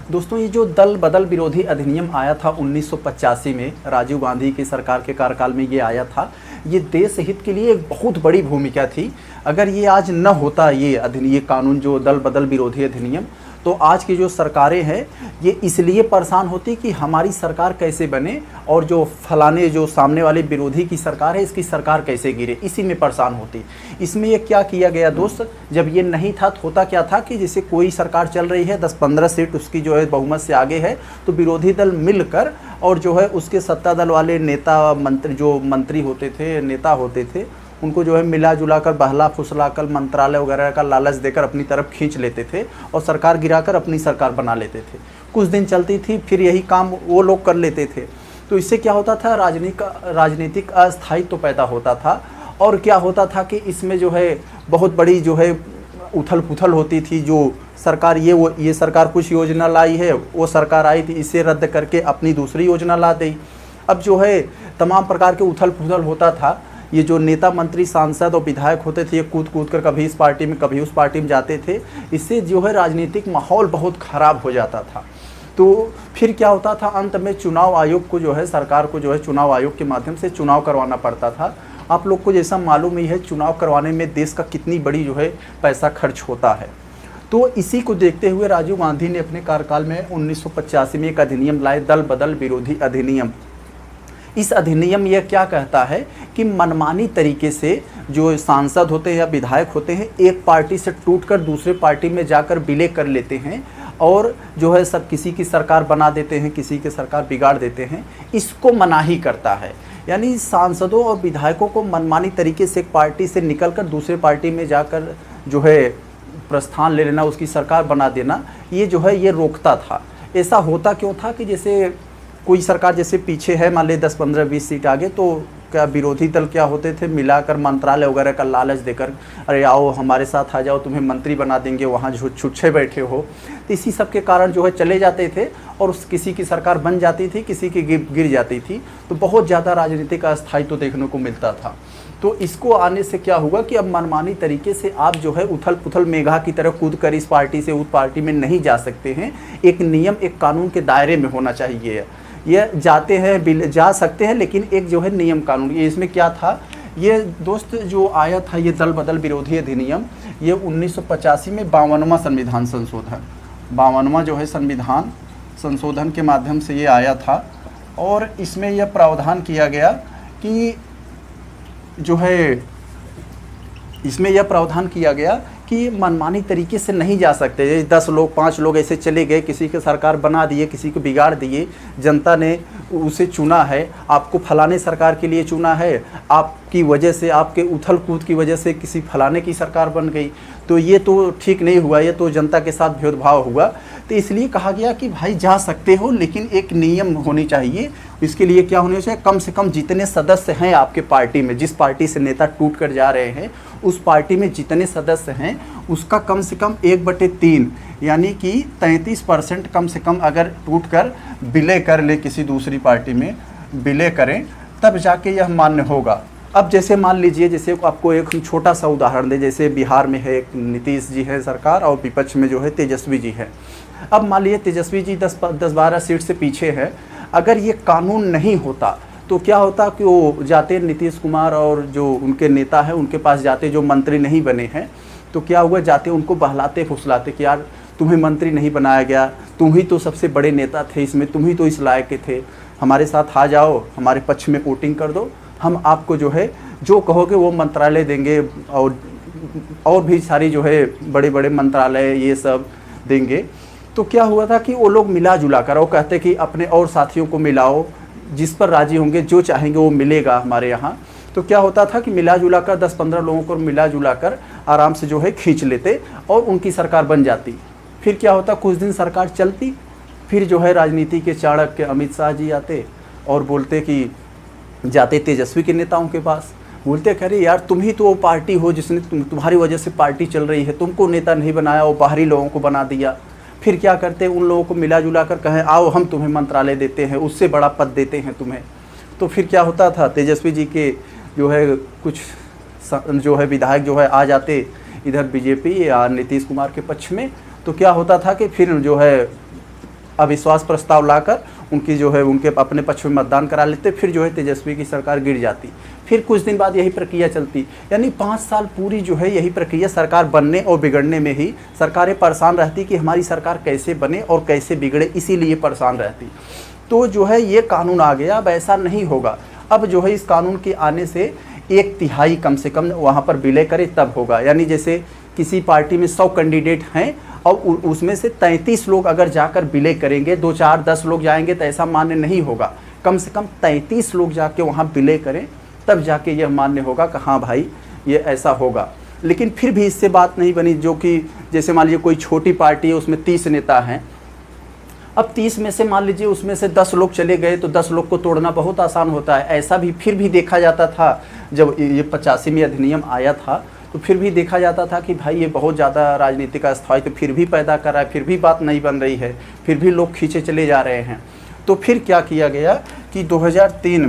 दोस्तों, ये जो दल बदल विरोधी अधिनियम आया था 1985 में, राजीव गांधी की सरकार के कार्यकाल में ये आया था। ये देश हित के लिए एक बहुत बड़ी भूमिका थी। अगर ये आज न होता, ये कानून जो दल बदल विरोधी अधिनियम, तो आज की जो सरकारें हैं ये इसलिए परेशान होती कि हमारी सरकार कैसे बने और जो फलाने जो सामने वाले विरोधी की सरकार है इसकी सरकार कैसे गिरे, इसी में परेशान होती। इसमें ये क्या किया गया दोस्त, जब ये नहीं था तो होता क्या था कि जैसे कोई सरकार चल रही है, 10-15 सीट उसकी जो है बहुमत से आगे है, तो विरोधी दल मिलकर और जो है उसके सत्ता दल वाले नेता मंत्री होते थे, नेता होते थे, उनको जो है मिला जुला कर बहला फुसला कर मंत्रालय वगैरह का लालच देकर अपनी तरफ खींच लेते थे और सरकार गिराकर अपनी सरकार बना लेते थे। कुछ दिन चलती थी, फिर यही काम वो लोग कर लेते थे। तो इससे क्या होता था, राजनीतिक अस्थायित्व तो पैदा होता था। और क्या होता था कि इसमें जो है बहुत बड़ी जो है उथल पुथल होती थी। जो सरकार ये सरकार कुछ योजना लाई है, वो सरकार आई थी, इसे रद्द करके अपनी दूसरी योजना ला दी। अब जो है तमाम प्रकार के उथल पुथल होता था। ये जो नेता मंत्री सांसद और विधायक होते थे, ये कूद कूद कर कभी इस पार्टी में कभी उस पार्टी में जाते थे। इससे जो है राजनीतिक माहौल बहुत ख़राब हो जाता था। तो फिर क्या होता था, अंत में चुनाव आयोग को जो है, सरकार को जो है चुनाव आयोग के माध्यम से चुनाव करवाना पड़ता था। आप लोग को जैसा मालूम ही है, चुनाव करवाने में देश का कितनी बड़ी जो है पैसा खर्च होता है। तो इसी को देखते हुए राजीव गांधी ने अपने कार्यकाल में 1985 में एक अधिनियम लाए, दल बदल विरोधी अधिनियम। इस अधिनियम यह क्या कहता है कि मनमानी तरीके से जो सांसद होते हैं या विधायक होते हैं, एक पार्टी से टूटकर दूसरे पार्टी में जाकर विलय कर लेते हैं और जो है सब किसी की सरकार बना देते हैं, किसी की सरकार बिगाड़ देते हैं। इसको मनाही करता है। यानी सांसदों और विधायकों को मनमानी तरीके से एक पार्टी से निकलकर दूसरे पार्टी में जाकर जो है प्रस्थान ले लेना, उसकी सरकार बना देना, ये जो है ये रोकता था। ऐसा होता क्यों था कि जैसे कोई सरकार जैसे पीछे है, मान ले 10, 15, 20 सीट आगे, तो क्या विरोधी दल क्या होते थे, मिलाकर मंत्रालय वगैरह का लालच देकर, अरे आओ हमारे साथ आ जाओ, तुम्हें मंत्री बना देंगे, वहाँ जो छुच्छे बैठे हो। तो इसी सब के कारण जो है चले जाते थे और उस किसी की सरकार बन जाती थी, किसी की गिर जाती थी। तो बहुत ज़्यादा राजनीतिक अस्थायित्व देखने को मिलता था। तो इसको आने से क्या हुआ कि अब मनमानी तरीके से आप जो है उथल पुथल मेघा की तरह कूद कर इस पार्टी से उस पार्टी में नहीं जा सकते हैं। एक नियम, एक कानून के दायरे में होना चाहिए। ये जाते हैं, जा सकते हैं, लेकिन एक जो है नियम कानून। ये इसमें क्या था, ये दोस्त जो आया था ये दल बदल विरोधी अधिनियम, ये 1985 में 52वां संविधान संशोधन, 52वां जो है संविधान संशोधन के माध्यम से ये आया था। और इसमें यह प्रावधान किया गया कि जो है, इसमें यह प्रावधान किया गया कि मनमानी तरीके से नहीं जा सकते। 10 लोग 5 लोग ऐसे चले गए, किसी की सरकार बना दिए, किसी को बिगाड़ दिए। जनता ने उसे चुना है, आपको फलाने सरकार के लिए चुना है, आपकी वजह से, आपके उथल कूद की वजह से किसी फलाने की सरकार बन गई। तो ये तो ठीक नहीं हुआ, ये तो जनता के साथ भेदभाव हुआ। तो इसलिए कहा गया कि भाई जा सकते हो, लेकिन एक नियम होनी चाहिए। इसके लिए क्या होना चाहिए, कम से कम जितने सदस्य हैं आपके पार्टी में, जिस पार्टी से नेता टूट कर जा रहे हैं, उस पार्टी में जितने सदस्य हैं उसका कम से कम 1/3 यानी कि 33% कम से कम अगर टूट कर विलय कर ले, किसी दूसरी पार्टी में विलय करें, तब जाके यह मान्य होगा। अब जैसे मान लीजिए, जैसे आपको एक छोटा सा उदाहरण दें, जैसे बिहार में है एक नीतीश जी है सरकार और विपक्ष में जो है तेजस्वी जी है। अब मान लीजिए तेजस्वी जी 10-12 सीट से पीछे है। अगर ये कानून नहीं होता तो क्या होता कि वो जाते नीतीश कुमार और जो उनके नेता हैं उनके पास जाते, जो मंत्री नहीं बने हैं, तो क्या हुआ, जाते उनको बहलाते फुसलाते कि यार तुम्हें मंत्री नहीं बनाया गया, तुम ही तो सबसे बड़े नेता थे इसमें, तुम ही तो इस लायक के थे, हमारे साथ आ जाओ, हमारे पक्ष में वोटिंग कर दो, हम आपको जो है जो कहोगे वो मंत्रालय देंगे और भी सारी जो है बड़े बड़े मंत्रालय ये सब देंगे। तो क्या हुआ था कि वो लोग मिला जुला कर, वो कहते कि अपने और साथियों को मिलाओ, जिस पर राजी होंगे, जो चाहेंगे वो मिलेगा हमारे यहाँ। तो क्या होता था कि मिला जुला कर 10-15 लोगों को मिला जुला कर आराम से जो है खींच लेते और उनकी सरकार बन जाती। फिर क्या होता, कुछ दिन सरकार चलती, फिर जो है राजनीति के चाणक्य अमित शाह जी आते और बोलते कि, जाते तेजस्वी के नेताओं के पास, बोलते कह रहे यार तुम ही तो वो पार्टी हो जिसने तुम्हारी वजह से पार्टी चल रही है, तुमको नेता नहीं बनाया, वो बाहरी लोगों को बना दिया। फिर क्या करते, उन लोगों को मिला जुला कर कहें आओ हम तुम्हें मंत्रालय देते हैं, उससे बड़ा पद देते हैं तुम्हें। तो फिर क्या होता था, तेजस्वी जी के जो है कुछ जो है विधायक जो है आ जाते इधर बीजेपी या नीतीश कुमार के पक्ष में। तो क्या होता था कि फिर जो है अविश्वास प्रस्ताव लाकर उनकी जो है उनके अपने पक्ष में मतदान करा लेते, फिर जो है तेजस्वी की सरकार गिर जाती। फिर कुछ दिन बाद यही प्रक्रिया चलती, यानी 5 साल पूरी जो है यही प्रक्रिया सरकार बनने और बिगड़ने में ही सरकारें परेशान रहती कि हमारी सरकार कैसे बने और कैसे बिगड़े, इसीलिए परेशान रहती। तो जो है ये कानून आ गया, अब ऐसा नहीं होगा। अब जो है इस कानून के आने से 1/3 कम से कम वहाँ पर विलय करे तब होगा। यानी जैसे किसी पार्टी में 100 कैंडिडेट हैं और उसमें से 33 लोग अगर जाकर विलय करेंगे, 2, 4, 10 लोग जाएंगे तो ऐसा मान्य नहीं होगा। कम से कम 33 लोग जाके वहाँ विलय करें तब जाके यह मान्य होगा कि हाँ भाई ये ऐसा होगा। लेकिन फिर भी इससे बात नहीं बनी, जो कि जैसे मान लीजिए कोई छोटी पार्टी है उसमें 30 नेता हैं, अब 30 में से मान लीजिए उसमें से 10 लोग चले गए तो 10 लोग को तोड़ना बहुत आसान होता है। ऐसा भी फिर भी देखा जाता था जब ये 85 अधिनियम आया था, तो फिर भी देखा जाता था कि भाई ये बहुत ज़्यादा राजनीतिक अस्थायित्व फिर भी पैदा कर रहा है, फिर भी बात नहीं बन रही है, फिर भी लोग खींचे चले जा रहे हैं। तो फिर क्या किया गया कि 2003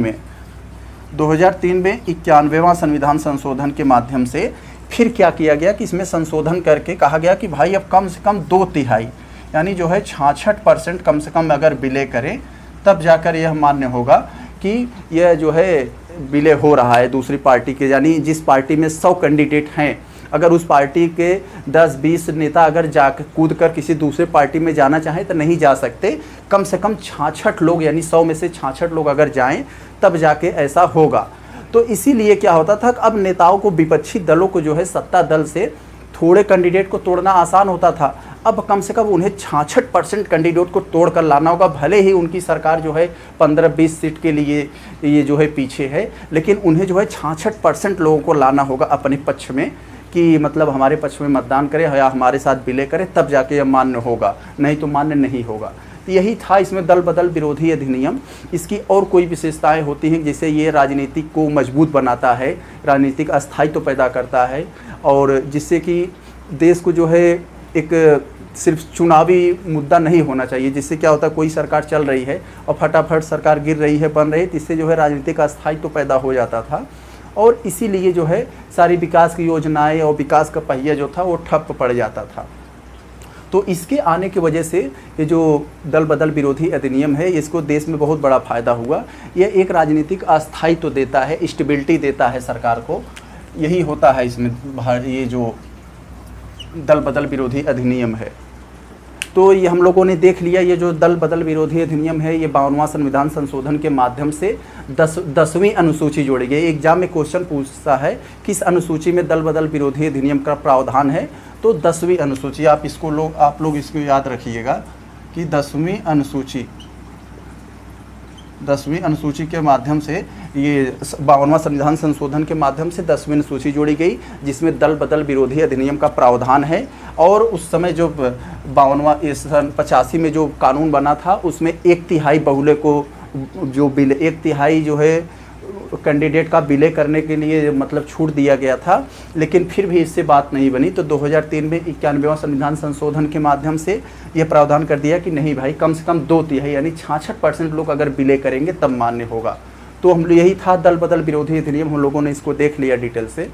में 91वां संविधान संशोधन के माध्यम से फिर क्या किया गया कि इसमें संशोधन करके कहा गया कि भाई अब कम से कम 2/3 यानी जो है 66% कम से कम अगर विलय करें तब जाकर यह मान्य होगा कि यह जो है विलय हो रहा है दूसरी पार्टी के। यानी जिस पार्टी में 100 कैंडिडेट हैं, अगर उस पार्टी के 10-20 नेता अगर जाकर कूद कर किसी दूसरे पार्टी में जाना चाहें तो नहीं जा सकते। कम से कम 66 लोग, यानी 100 में से 66 लोग अगर जाएं तब जाके ऐसा होगा। तो इसीलिए क्या होता था कि अब नेताओं को, विपक्षी दलों को जो है सत्ता दल से थोड़े कैंडिडेट को तोड़ना आसान होता था। अब कम से कम उन्हें 66% कैंडिडेट को तोड़ कर लाना होगा। भले ही उनकी सरकार जो है 15-20 सीट के लिए ये जो है पीछे है, लेकिन उन्हें जो है 66% लोगों को लाना होगा अपने पक्ष में, कि मतलब हमारे पक्ष में मतदान करें या हमारे साथ विलय करें, तब जाके यह मान्य होगा, नहीं तो मान्य नहीं होगा। तो यही था इसमें दल बदल विरोधी अधिनियम। इसकी और कोई विशेषताएं होती हैं जिससे ये राजनीति को मजबूत बनाता है, राजनीतिक अस्थायित्व पैदा करता है, और जिससे कि देश को जो है एक सिर्फ चुनावी मुद्दा नहीं होना चाहिए, जिससे क्या होता है कोई सरकार चल रही है और फटाफट सरकार गिर रही है, बन रही है, इससे जो है राजनीतिक अस्थायित्व पैदा हो जाता था। और इसीलिए जो है सारी विकास की योजनाएं और विकास का पहिया जो था वो ठप पड़ जाता था। तो इसके आने की वजह से ये जो दल बदल विरोधी अधिनियम है, इसको देश में बहुत बड़ा फ़ायदा हुआ। यह एक राजनीतिक अस्थायित्व देता है, स्टेबिलिटी देता है सरकार को। यही होता है इसमें, ये जो दल बदल विरोधी अधिनियम है। तो ये हम लोगों ने देख लिया, ये जो दल बदल विरोधी अधिनियम है ये 52वां संविधान संशोधन के माध्यम से 10वीं अनुसूची जोड़ी गई। एग्जाम में क्वेश्चन पूछता है किस अनुसूची में दल बदल विरोधी अधिनियम का प्रावधान है, तो 10वीं अनुसूची। आप लोग इसको याद रखिएगा कि 10वीं अनुसूची के माध्यम से, ये 52वां संविधान संशोधन के माध्यम से 10वीं अनुसूची जोड़ी गई, जिसमें दल बदल विरोधी अधिनियम का प्रावधान है। और उस समय जो 85 में जो कानून बना था उसमें 1/3 बहुल्य को जो 1/3 जो है कैंडिडेट का विलय करने के लिए मतलब छूट दिया गया था, लेकिन फिर भी इससे बात नहीं बनी। तो 2003 में 91वां संविधान संशोधन के माध्यम से यह प्रावधान कर दिया कि नहीं भाई, कम से कम 2/3 यानी 66% लोग अगर विलय करेंगे तब मान्य होगा। तो हम यही था दल बदल विरोधी अधिनियम, हम लोगों ने इसको देख लिया डिटेल से।